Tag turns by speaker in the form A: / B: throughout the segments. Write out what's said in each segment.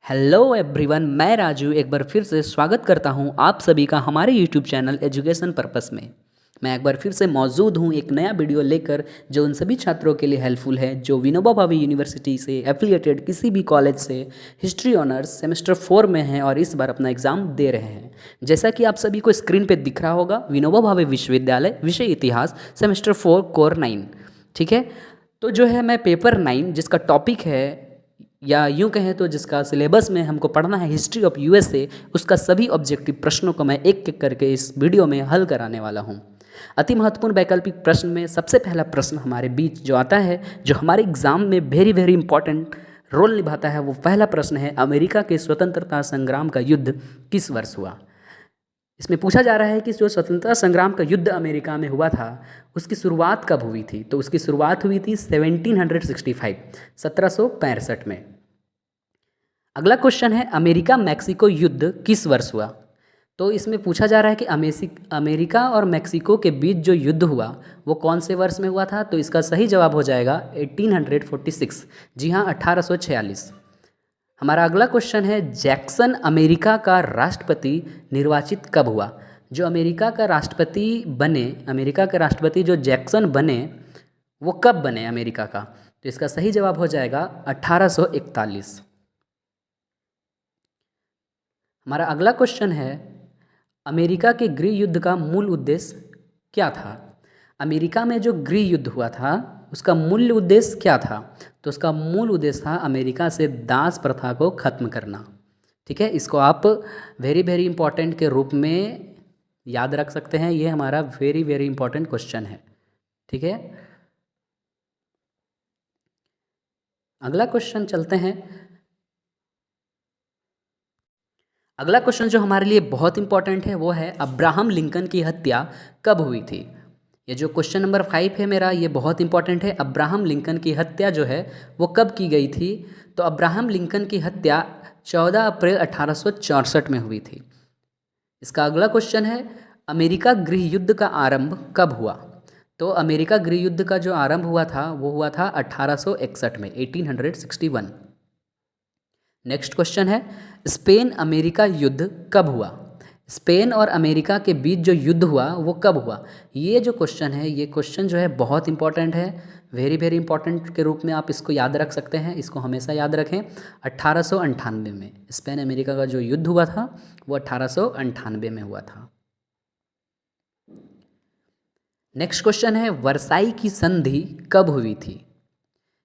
A: Hello everyone, मैं राजू एक बार फिर से स्वागत करता हूं आप सभी का हमारे यूट्यूब चैनल एजुकेशन पर्पस में। मैं एक बार फिर से मौजूद हूं एक नया वीडियो लेकर जो उन सभी छात्रों के लिए हेल्पफुल है जो विनोबा भावे यूनिवर्सिटी से एफिलिएटेड किसी भी कॉलेज से हिस्ट्री ऑनर्स सेमेस्टर 4 में हैं और इस बार अपना एग्ज़ाम दे रहे हैं। जैसा कि आप सभी को स्क्रीन पर दिख रहा होगा, विनोबा भावे विश्वविद्यालय, विषय इतिहास, सेमेस्टर 4 कोर 9। ठीक है, तो जो है मैं पेपर 9 जिसका टॉपिक है या यूं कहें तो जिसका सिलेबस में हमको पढ़ना है हिस्ट्री ऑफ यूएसए, उसका सभी ऑब्जेक्टिव प्रश्नों को मैं एक एक करके इस वीडियो में हल कराने वाला हूं। अति महत्वपूर्ण वैकल्पिक प्रश्न में सबसे पहला प्रश्न हमारे बीच जो आता है, जो हमारे एग्जाम में वेरी वेरी इंपॉर्टेंट रोल निभाता है, वो पहला प्रश्न है, अमेरिका के स्वतंत्रता संग्राम का युद्ध किस वर्ष हुआ। इसमें पूछा जा रहा है कि जो स्वतंत्रता संग्राम का युद्ध अमेरिका में हुआ था उसकी शुरुआत कब हुई थी। तो उसकी शुरुआत हुई थी 1765 में। अगला क्वेश्चन है, अमेरिका मैक्सिको युद्ध किस वर्ष हुआ। तो इसमें पूछा जा रहा है कि अमेरिका और मैक्सिको के बीच जो युद्ध हुआ वो कौन से वर्ष में हुआ था। तो इसका सही जवाब हो जाएगा 1846। जी हाँ, 1846। हमारा अगला क्वेश्चन है, जैक्सन अमेरिका का राष्ट्रपति निर्वाचित कब हुआ। जो अमेरिका का राष्ट्रपति बने, अमेरिका के राष्ट्रपति जो जैक्सन बने वो कब बने अमेरिका का। तो इसका सही जवाब हो जाएगा 1841। हमारा अगला क्वेश्चन है, अमेरिका के गृह युद्ध का मूल उद्देश्य क्या था। अमेरिका में जो गृह युद्ध हुआ था उसका मूल उद्देश्य क्या था। तो उसका मूल उद्देश्य था अमेरिका से दास प्रथा को ख़त्म करना। ठीक है, इसको आप वेरी वेरी इंपॉर्टेंट के रूप में याद रख सकते हैं। ये हमारा वेरी वेरी इंपॉर्टेंट क्वेश्चन है। ठीक है, अगला क्वेश्चन चलते हैं। अगला क्वेश्चन जो हमारे लिए बहुत इंपॉर्टेंट है वो है, अब्राहम लिंकन की हत्या कब हुई थी। ये जो क्वेश्चन नंबर 5 है मेरा, ये बहुत इंपॉर्टेंट है। अब्राहम लिंकन की हत्या जो है वो कब की गई थी। तो अब्राहम लिंकन की हत्या 14 अप्रैल 1864 में हुई थी। इसका अगला क्वेश्चन है, अमेरिका गृह युद्ध का आरंभ कब हुआ। तो अमेरिका गृह युद्ध का जो आरंभ हुआ था वो हुआ था 1861 में, 1861। नेक्स्ट क्वेश्चन है, स्पेन अमेरिका युद्ध कब हुआ। स्पेन और अमेरिका के बीच जो युद्ध हुआ वो कब हुआ। ये जो क्वेश्चन है, ये क्वेश्चन जो है बहुत इंपॉर्टेंट है, वेरी वेरी इंपॉर्टेंट के रूप में आप इसको याद रख सकते हैं। इसको हमेशा याद रखें। 1898 में स्पेन अमेरिका का जो युद्ध हुआ था वो 1898 में हुआ था। नेक्स्ट क्वेश्चन है, वर्साई की संधि कब हुई थी।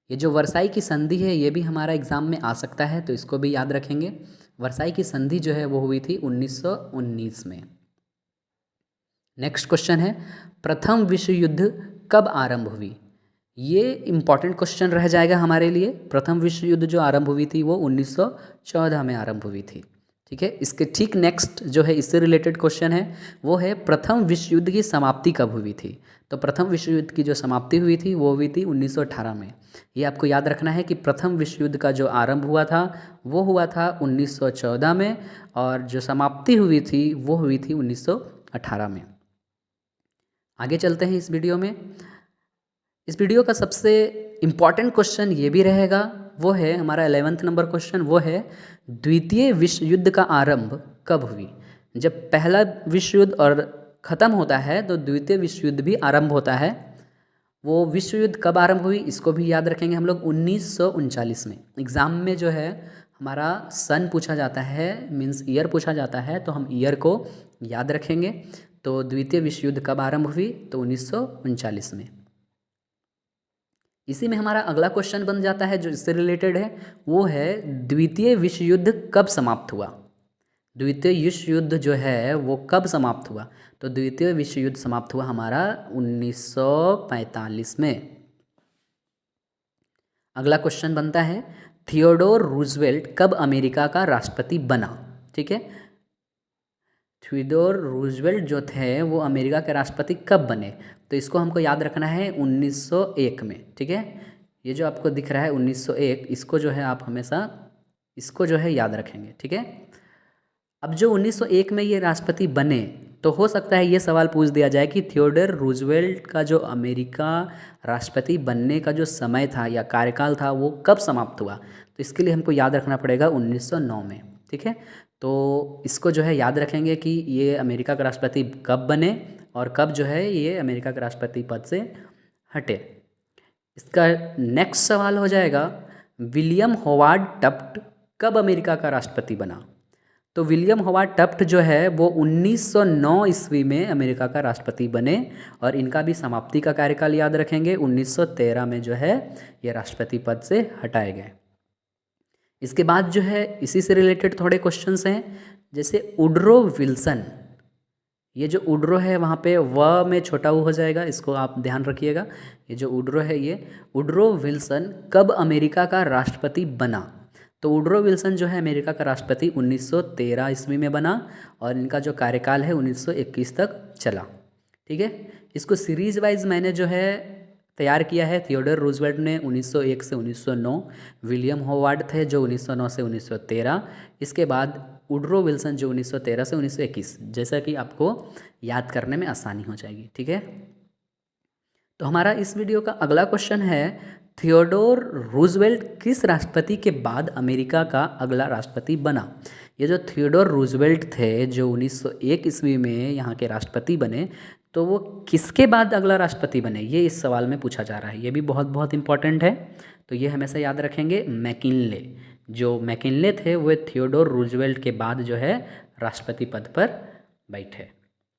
A: ये जो वर्साई की संधि है ये भी हमारा एग्जाम में आ सकता है, तो इसको भी याद रखेंगे। वर्साई की संधि जो है वो हुई थी 1919 में। नेक्स्ट क्वेश्चन है, प्रथम विश्व युद्ध कब आरंभ हुई। ये इंपॉर्टेंट क्वेश्चन रह जाएगा हमारे लिए। प्रथम विश्व युद्ध जो आरंभ हुई थी वो 1914 में आरंभ हुई थी। ठीक है, इसके ठीक नेक्स्ट जो है इससे रिलेटेड क्वेश्चन है वो है, प्रथम विश्व युद्ध की समाप्ति कब हुई थी। तो प्रथम विश्व युद्ध की जो समाप्ति हुई थी वो हुई थी 1918 में। ये आपको याद रखना है कि प्रथम विश्व युद्ध का जो आरंभ हुआ था वो हुआ था 1914 में और जो समाप्ति हुई थी वो हुई थी 1918 में। आगे चलते हैं इस वीडियो में। इस वीडियो का सबसे इम्पॉर्टेंट क्वेश्चन ये भी रहेगा, वो है हमारा 11th नंबर क्वेश्चन, वो है द्वितीय विश्व युद्ध का आरंभ कब हुई। जब पहला विश्व युद्ध और ख़त्म होता है तो द्वितीय विश्व युद्ध भी आरंभ होता है। वो विश्व युद्ध कब आरंभ हुई इसको भी याद रखेंगे हम लोग, 1939 में। एग्ज़ाम में जो है हमारा सन पूछा जाता है, मीन्स ईयर पूछा जाता है, तो हम ईयर को याद रखेंगे। तो द्वितीय विश्व युद्ध कब आरंभ हुई, तो 1939 में। इसी में हमारा अगला क्वेश्चन बन जाता है जो इससे रिलेटेड है, वो है द्वितीय विश्व युद्ध कब समाप्त हुआ। द्वितीय विश्व युद्ध जो है वो कब समाप्त हुआ। तो द्वितीय विश्व युद्ध समाप्त हुआ हमारा 1945 में। अगला क्वेश्चन बनता है, थियोडोर रूजवेल्ट कब अमेरिका का राष्ट्रपति बना। ठीक है, थियोडोर रूजवेल्ट जो थे वो अमेरिका के राष्ट्रपति कब बने। तो इसको हमको याद रखना है 1901 में। ठीक है, ये जो आपको दिख रहा है 1901, इसको जो है आप हमेशा इसको जो है याद रखेंगे। ठीक है, अब जो 1901 में ये राष्ट्रपति बने तो हो सकता है ये सवाल पूछ दिया जाए कि थियोडोर रूजवेल्ट का जो अमेरिका राष्ट्रपति बनने का जो समय था या कार्यकाल था वो कब समाप्त हुआ। तो इसके लिए हमको याद रखना पड़ेगा 1909 में। ठीक है, तो इसको जो है याद रखेंगे कि ये अमेरिका का राष्ट्रपति कब बने और कब जो है ये अमेरिका के राष्ट्रपति पद से हटे। इसका नेक्स्ट सवाल हो जाएगा, विलियम होवार्ड टफ्ट कब अमेरिका का राष्ट्रपति बना। तो विलियम होवार्ड टफ्ट जो है वो 1909 ईस्वी में अमेरिका का राष्ट्रपति बने और इनका भी समाप्ति का कार्यकाल याद रखेंगे, 1913 में जो है ये राष्ट्रपति पद से हटाए गए। इसके बाद जो है इसी से रिलेटेड थोड़े क्वेश्चंस हैं, जैसे वुडरो विल्सन। ये जो वुडरो है वहाँ पे व में छोटा ऊ हो जाएगा, इसको आप ध्यान रखिएगा। ये जो वुडरो है, ये वुडरो विल्सन कब अमेरिका का राष्ट्रपति बना। तो वुडरो विल्सन जो है अमेरिका का राष्ट्रपति 1913 ईस्वी में बना और इनका जो कार्यकाल है 1921 तक चला। ठीक है, इसको सीरीज वाइज मैंने जो है तैयार किया है। थियोडोर रूजवेल्ट ने 1901 से 1909, विलियम होवार्ड थे जो 1909 से 1913, इसके बाद वुडरो विल्सन जो 1913 से 1921, जैसा कि आपको याद करने में आसानी हो जाएगी। ठीक है, तो हमारा इस वीडियो का अगला क्वेश्चन है, थियोडोर रूजवेल्ट किस राष्ट्रपति के बाद अमेरिका का अगला राष्ट्रपति बना। ये जो थियोडोर रूजवेल्ट थे जो 1901 ईस्वी में यहाँ के राष्ट्रपति बने, तो वो किसके बाद अगला राष्ट्रपति बने, ये इस सवाल में पूछा जा रहा है। ये भी बहुत बहुत इंपॉर्टेंट है, तो ये हमेशा याद रखेंगे। मैकिनले, जो मैकिनले थे वो थियोडोर रूजवेल्ट के बाद जो है राष्ट्रपति पद पर बैठे।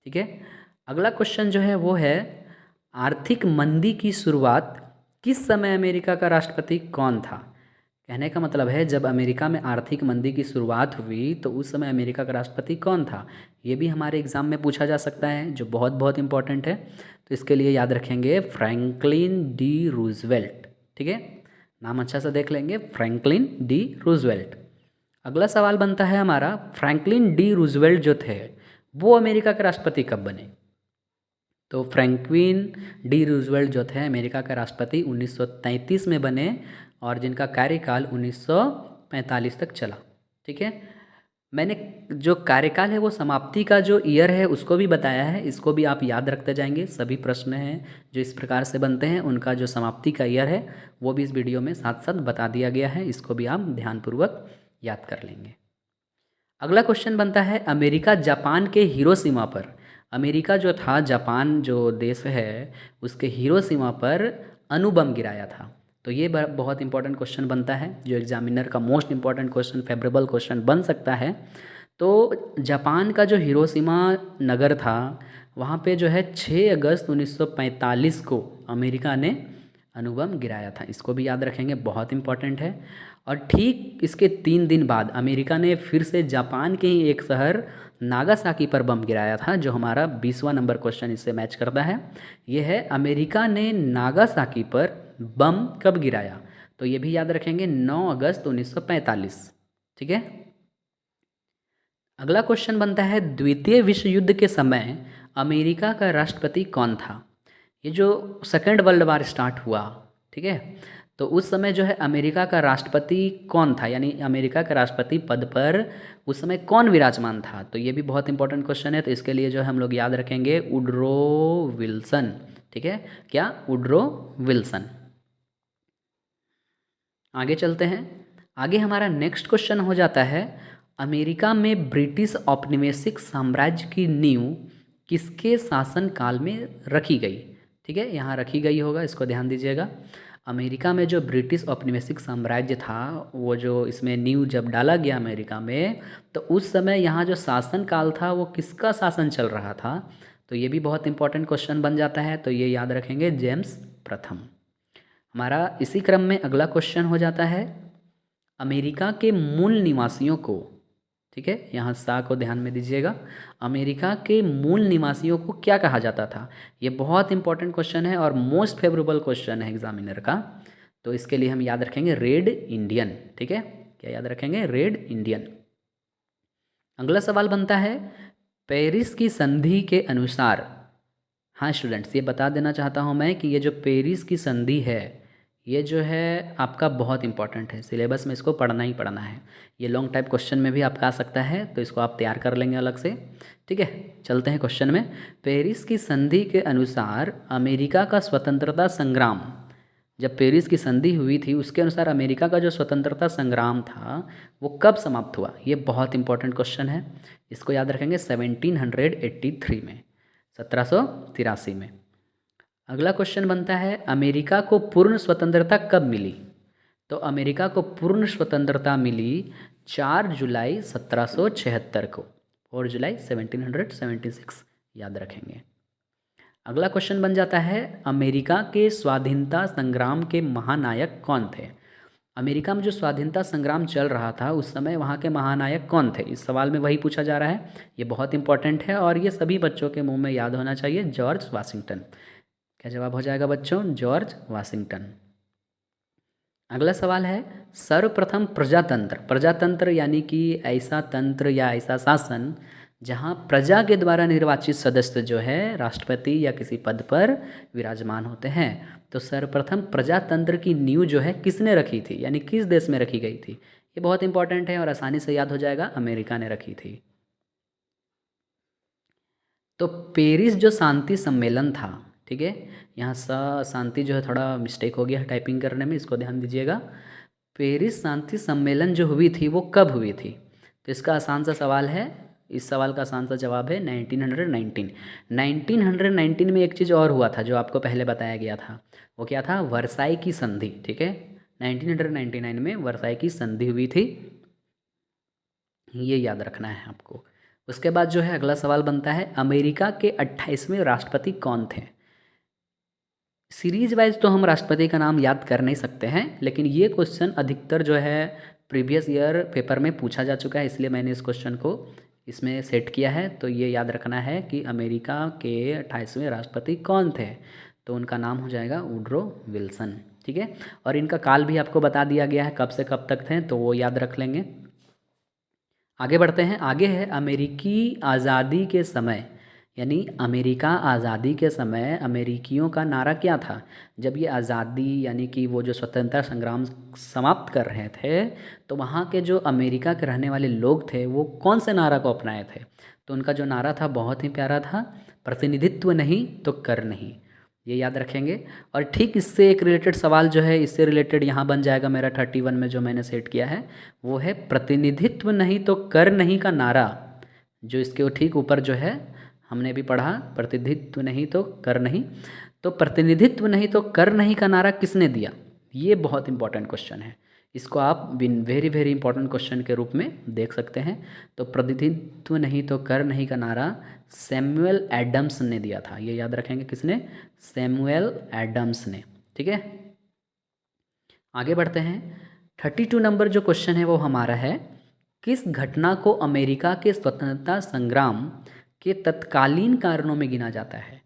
A: ठीक है, अगला क्वेश्चन जो है वो है, आर्थिक मंदी की शुरुआत किस समय अमेरिका का राष्ट्रपति कौन था। कहने का मतलब है जब अमेरिका में आर्थिक मंदी की शुरुआत हुई तो उस समय अमेरिका का राष्ट्रपति कौन था। ये भी हमारे एग्ज़ाम में पूछा जा सकता है, जो बहुत बहुत इंपॉर्टेंट है। तो इसके लिए याद रखेंगे फ्रैंकलिन डी रूजवेल्ट। ठीक है, नाम अच्छा सा देख लेंगे, फ्रैंकलिन डी रूजवेल्ट। अगला सवाल बनता है हमारा, फ्रैंकलिन डी रूजवेल्ट जो थे वो अमेरिका के राष्ट्रपति कब बने। तो फ्रैंकलिन डी रूजवेल्ट जो थे अमेरिका का राष्ट्रपति 1933 में बने और जिनका कार्यकाल 1945 तक चला। ठीक है, मैंने जो कार्यकाल है वो समाप्ति का जो ईयर है उसको भी बताया है, इसको भी आप याद रखते जाएंगे। सभी प्रश्न हैं जो इस प्रकार से बनते हैं उनका जो समाप्ति का ईयर है वो भी इस वीडियो में साथ साथ बता दिया गया है, इसको भी आप ध्यानपूर्वक याद कर लेंगे। अगला क्वेश्चन बनता है, अमेरिका जापान के हिरोशिमा पर, अमेरिका जो था जापान जो देश है उसके हिरोशिमा पर अणु बम गिराया था। तो ये बहुत इंपॉर्टेंट क्वेश्चन बनता है, जो एग्जामिनर का most important question, favourable question बन सकता है। तो जापान का जो हिरोशिमा नगर था वहाँ पे जो है 6 अगस्त 1945 को अमेरिका ने अणु बम गिराया था, इसको भी याद रखेंगे, बहुत इंपॉर्टेंट है। और ठीक इसके 3 दिन बाद अमेरिका ने फिर से जापान के ही एक शहर नागासाकी पर बम गिराया था, जो हमारा 20वां नंबर क्वेश्चन इससे मैच करता है। ये है, अमेरिका ने नागासाकी पर बम कब गिराया। तो ये भी याद रखेंगे, 9 अगस्त 1945। ठीक है, अगला क्वेश्चन बनता है, द्वितीय विश्व युद्ध के समय अमेरिका का राष्ट्रपति कौन था। ये जो सेकेंड वर्ल्ड वार स्टार्ट हुआ, ठीक है, तो उस समय जो है अमेरिका का राष्ट्रपति कौन था, यानी अमेरिका के राष्ट्रपति पद पर उस समय कौन विराजमान था। तो ये भी बहुत इंपॉर्टेंट क्वेश्चन है, तो इसके लिए जो है हम लोग याद रखेंगे वुडरो विल्सन। ठीक है, क्या, वुडरो विल्सन। आगे चलते हैं, आगे हमारा नेक्स्ट क्वेश्चन हो जाता है, अमेरिका में ब्रिटिश औपनिवेशिक साम्राज्य की नींव किसके शासनकाल में रखी गई। ठीक है, यहाँ रखी गई होगा, इसको ध्यान दीजिएगा। अमेरिका में जो ब्रिटिश औपनिवेशिक साम्राज्य था वो जो इसमें नींव जब डाला गया अमेरिका में, तो उस समय यहाँ जो शासन काल था वो किसका शासन चल रहा था। तो ये भी बहुत इंपॉर्टेंट क्वेश्चन बन जाता है, तो ये याद रखेंगे, जेम्स प्रथम। हमारा इसी क्रम में अगला क्वेश्चन हो जाता है, अमेरिका के मूल निवासियों को, ठीक है, यहाँ सा को ध्यान में दीजिएगा, अमेरिका के मूल निवासियों को क्या कहा जाता था। ये बहुत इंपॉर्टेंट क्वेश्चन है और मोस्ट फेवरेबल क्वेश्चन है एग्जामिनर का, तो इसके लिए हम याद रखेंगे रेड इंडियन। ठीक है, क्या याद रखेंगे, रेड इंडियन। अगला सवाल बनता है, पेरिस की संधि के अनुसार, हाँ स्टूडेंट्स ये बता देना चाहता हूँ मैं कि ये जो पेरिस की संधि है ये जो है आपका बहुत इंपॉर्टेंट है, सिलेबस में इसको पढ़ना ही पढ़ना है। ये लॉन्ग टाइप क्वेश्चन में भी आपका आ सकता है, तो इसको आप तैयार कर लेंगे अलग से। ठीक है, चलते हैं क्वेश्चन में। पेरिस की संधि के अनुसार अमेरिका का स्वतंत्रता संग्राम जब पेरिस की संधि हुई थी उसके अनुसार अमेरिका का जो स्वतंत्रता संग्राम था वो कब समाप्त हुआ? ये बहुत इंपॉर्टेंट क्वेश्चन है, इसको याद रखेंगे 1783 में, 1783 में। अगला क्वेश्चन बनता है अमेरिका को पूर्ण स्वतंत्रता कब मिली? तो अमेरिका को पूर्ण स्वतंत्रता मिली 4 जुलाई 1776 को, 4 जुलाई 1776 याद रखेंगे। अगला क्वेश्चन बन जाता है अमेरिका के स्वाधीनता संग्राम के महानायक कौन थे? अमेरिका में जो स्वाधीनता संग्राम चल रहा था उस समय वहाँ के महानायक कौन थे? इस सवाल में वही पूछा जा रहा है, ये बहुत इंपॉर्टेंट है और ये सभी बच्चों के मुंह में याद होना चाहिए, जॉर्ज वाशिंगटन। क्या जवाब हो जाएगा बच्चों? George Washington. अगला सवाल है सर्वप्रथम प्रजातंत्र, प्रजातंत्र यानी कि ऐसा तंत्र या ऐसा शासन जहाँ प्रजा के द्वारा निर्वाचित सदस्य जो है राष्ट्रपति या किसी पद पर विराजमान होते हैं। तो सर्वप्रथम प्रजातंत्र की नींव जो है किसने रखी थी, यानी किस देश में रखी गई थी? ये बहुत इंपॉर्टेंट है और आसानी से याद हो जाएगा, अमेरिका ने रखी थी। तो पेरिस जो शांति सम्मेलन था, ठीक है, यहाँ शांति जो है थोड़ा मिस्टेक हो गया है टाइपिंग करने में, इसको ध्यान दीजिएगा। पेरिस शांति सम्मेलन जो हुई थी वो कब हुई थी? तो इसका आसान सा सवाल है, इस सवाल का आसान सा जवाब है 1919। 1919 में एक चीज़ और हुआ था जो आपको पहले बताया गया था, वो क्या था? वर्साई की संधि, ठीक है, 1999 में वर्साई की संधि हुई थी, ये याद रखना है आपको। उसके बाद जो है अगला सवाल बनता है अमेरिका के 28वें राष्ट्रपति कौन थे? सीरीज वाइज तो हम राष्ट्रपति का नाम याद कर नहीं सकते हैं, लेकिन ये क्वेश्चन अधिकतर जो है प्रीवियस ईयर पेपर में पूछा जा चुका है, इसलिए मैंने इस क्वेश्चन को इसमें सेट किया है। तो ये याद रखना है कि अमेरिका के 28वें राष्ट्रपति कौन थे, तो उनका नाम हो जाएगा वुडरो विल्सन, ठीक है। और इनका काल भी आपको बता दिया गया है कब से कब तक थे, तो वो याद रख लेंगे। आगे बढ़ते हैं, आगे है अमेरिकी आज़ादी के समय, यानी अमेरिका आज़ादी के समय अमेरिकियों का नारा क्या था? जब ये आज़ादी यानी कि वो जो स्वतंत्रता संग्राम समाप्त कर रहे थे तो वहाँ के जो अमेरिका के रहने वाले लोग थे वो कौन से नारा को अपनाए थे? तो उनका जो नारा था बहुत ही प्यारा था, प्रतिनिधित्व नहीं तो कर नहीं, ये याद रखेंगे। और ठीक इससे एक रिलेटेड सवाल जो है इससे रिलेटेड यहाँ बन जाएगा मेरा 31 में जो मैंने सेट किया है, वो है प्रतिनिधित्व नहीं तो कर नहीं का नारा, जो इसके ठीक ऊपर जो है हमने भी पढ़ा, प्रतिनिधित्व नहीं तो कर नहीं। तो प्रतिनिधित्व नहीं तो कर नहीं का नारा किसने दिया? ये बहुत इंपॉर्टेंट क्वेश्चन है, इसको आप वेरी वेरी इंपॉर्टेंट क्वेश्चन के रूप में देख सकते हैं। तो प्रतिनिधित्व नहीं तो कर नहीं का नारा सैमुअल एडम्स ने दिया था, ये याद रखेंगे, किसने? सैमुअल एडम्स ने, ठीक है। आगे बढ़ते हैं, 32 नंबर जो क्वेश्चन है वो हमारा है किस घटना को अमेरिका के स्वतंत्रता संग्राम के तत्कालीन कारणों में गिना जाता है?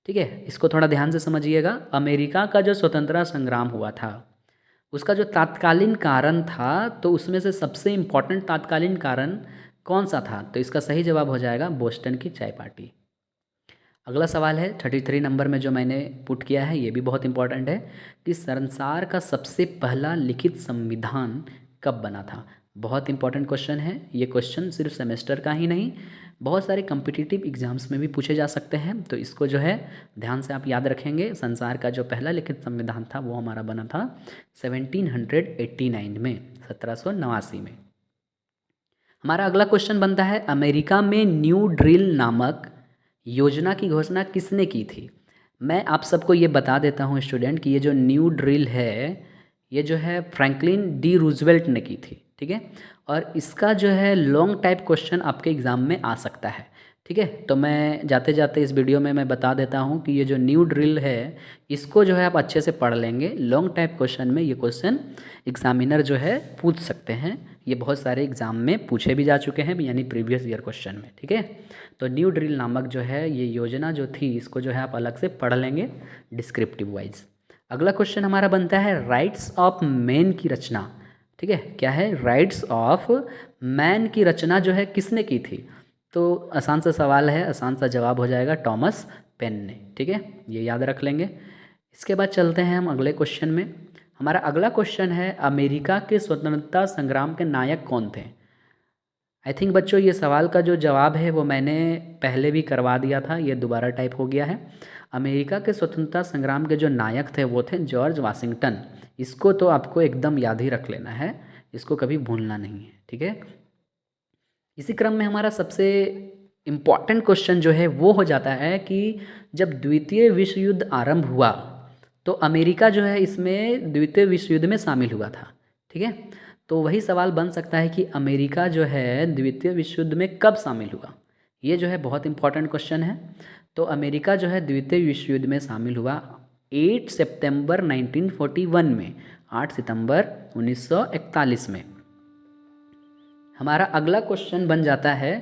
A: ठीक है, इसको थोड़ा ध्यान से समझिएगा। अमेरिका का जो स्वतंत्रता संग्राम हुआ था उसका जो तात्कालीन कारण था, तो उसमें से सबसे इम्पॉर्टेंट तात्कालीन कारण कौन सा था? तो इसका सही जवाब हो जाएगा बोस्टन की चाय पार्टी। अगला सवाल है 33 नंबर में जो मैंने पुट किया है, ये भी बहुत इंपॉर्टेंट है कि संसार का सबसे पहला लिखित संविधान कब बना था? बहुत इंपॉर्टेंट क्वेश्चन है, ये क्वेश्चन सिर्फ सेमेस्टर का ही नहीं बहुत सारे कम्पिटिटिव एग्जाम्स में भी पूछे जा सकते हैं, तो इसको जो है ध्यान से आप याद रखेंगे। संसार का जो पहला लिखित संविधान था वो हमारा बना था 1789 में, 1789 में। हमारा अगला क्वेश्चन बनता है अमेरिका में न्यू ड्रिल नामक योजना की घोषणा किसने की थी? मैं आप सबको ये बता देता हूँ स्टूडेंट कि ये जो न्यू ड्रिल है ये जो है फ्रैंकलिन डी रूजवेल्ट ने की थी, ठीक है। और इसका जो है लॉन्ग टाइप क्वेश्चन आपके एग्ज़ाम में आ सकता है, ठीक है। तो मैं जाते जाते इस वीडियो में मैं बता देता हूँ कि ये जो न्यू ड्रिल है इसको जो है आप अच्छे से पढ़ लेंगे, लॉन्ग टाइप क्वेश्चन में ये क्वेश्चन एग्जामिनर जो है पूछ सकते हैं, ये बहुत सारे एग्ज़ाम में पूछे भी जा चुके हैं यानी प्रीवियस ईयर क्वेश्चन में, ठीक है। तो न्यू ड्रिल नामक जो है ये योजना जो थी इसको जो है आप अलग से पढ़ लेंगे डिस्क्रिप्टिव वाइज। अगला क्वेश्चन हमारा बनता है राइट्स ऑफ मैन की रचना, ठीक है। क्या है? राइट्स ऑफ मैन की रचना जो है किसने की थी? तो आसान सा सवाल है, आसान सा जवाब हो जाएगा टॉमस पेन ने, ठीक है, ये याद रख लेंगे। इसके बाद चलते हैं हम अगले क्वेश्चन में। हमारा अगला क्वेश्चन है अमेरिका के स्वतंत्रता संग्राम के नायक कौन थे? आई थिंक बच्चों ये सवाल का जो जवाब है वो मैंने पहले भी करवा दिया था, ये दोबारा टाइप हो गया है। अमेरिका के स्वतंत्रता संग्राम के जो नायक थे वो थे जॉर्ज वाशिंगटन। इसको तो आपको एकदम याद ही रख लेना है, इसको कभी भूलना नहीं है, ठीक है। इसी क्रम में हमारा सबसे इम्पॉर्टेंट क्वेश्चन जो है वो हो जाता है कि जब द्वितीय विश्व युद्ध आरंभ हुआ तो अमेरिका जो है इसमें द्वितीय विश्व युद्ध में शामिल हुआ था, ठीक है। तो वही सवाल बन सकता है कि अमेरिका जो है द्वितीय विश्व युद्ध में कब शामिल हुआ, ये जो है बहुत इंपॉर्टेंट क्वेश्चन है। तो अमेरिका जो है द्वितीय विश्व युद्ध में शामिल हुआ 8 सितंबर 1941 में, 8 सितंबर 1941 में। हमारा अगला क्वेश्चन बन जाता है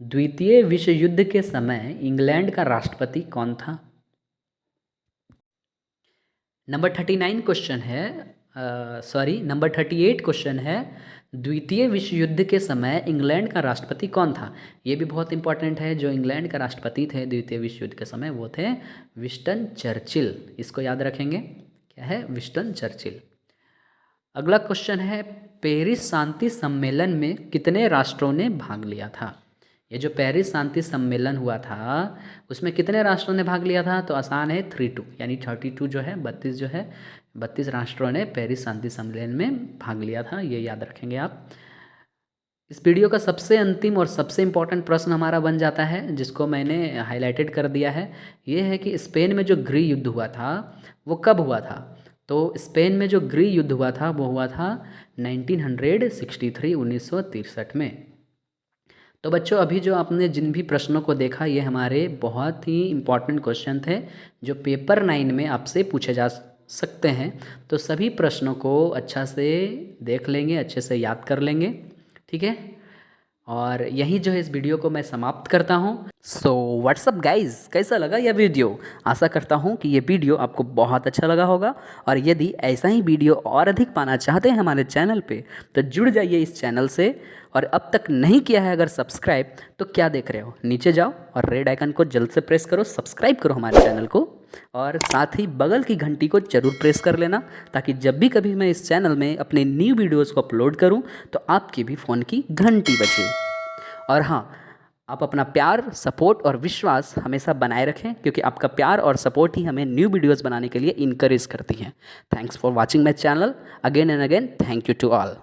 A: द्वितीय विश्व युद्ध के समय इंग्लैंड का राष्ट्रपति कौन था। नंबर 39 क्वेश्चन है, नंबर 38 क्वेश्चन है द्वितीय विश्व युद्ध के समय इंग्लैंड का राष्ट्रपति कौन था। ये भी बहुत इंपॉर्टेंट है। जो इंग्लैंड का राष्ट्रपति थे द्वितीय विश्व युद्ध के समय वो थे विंस्टन चर्चिल। इसको याद रखेंगे, क्या है, विंस्टन चर्चिल। अगला क्वेश्चन है पेरिस शांति सम्मेलन में कितने राष्ट्रों ने भाग लिया था। ये जो पेरिस शांति सम्मेलन हुआ था उसमें कितने राष्ट्रों ने भाग लिया था, तो आसान है 32, यानी 32 जो है 32 राष्ट्रों ने पेरिस शांति सम्मेलन में भाग लिया था, ये याद रखेंगे आप। इस वीडियो का सबसे अंतिम और सबसे इम्पोर्टेंट प्रश्न हमारा बन जाता है जिसको मैंने हाईलाइटेड कर दिया है, ये है कि स्पेन में जो गृह युद्ध हुआ था वो कब हुआ था। तो स्पेन में जो गृह युद्ध हुआ था वो हुआ था 1963, 1963 में। तो बच्चों अभी जो आपने जिन भी प्रश्नों को देखा ये हमारे बहुत ही इम्पॉर्टेंट क्वेश्चन थे जो पेपर 9 में आपसे पूछे जा सकते हैं। तो सभी प्रश्नों को अच्छा से देख लेंगे, अच्छे से याद कर लेंगे, ठीक है। और यही जो है इस वीडियो को मैं समाप्त करता हूँ। सो व्हाट्सअप गाइज, कैसा लगा यह वीडियो। आशा करता हूँ कि ये वीडियो आपको बहुत अच्छा लगा होगा। और यदि ऐसा ही वीडियो और अधिक पाना चाहते हैं हमारे चैनल पे तो जुड़ जाइए इस चैनल से। और अब तक नहीं किया है अगर सब्सक्राइब तो क्या देख रहे हो, नीचे जाओ और रेड आइकन को जल्द से प्रेस करो, सब्सक्राइब करो हमारे चैनल को। और साथ ही बगल की घंटी को जरूर प्रेस कर लेना ताकि जब भी कभी मैं इस चैनल में अपने न्यू वीडियोज़ को अपलोड करूं तो आपके भी फ़ोन की घंटी बजे। और हाँ, आप अपना प्यार, सपोर्ट और विश्वास हमेशा बनाए रखें क्योंकि आपका प्यार और सपोर्ट ही हमें न्यू वीडियोज़ बनाने के लिए इनकरेज करती हैं। Thanks for watching my channel again and again. Thank you to all.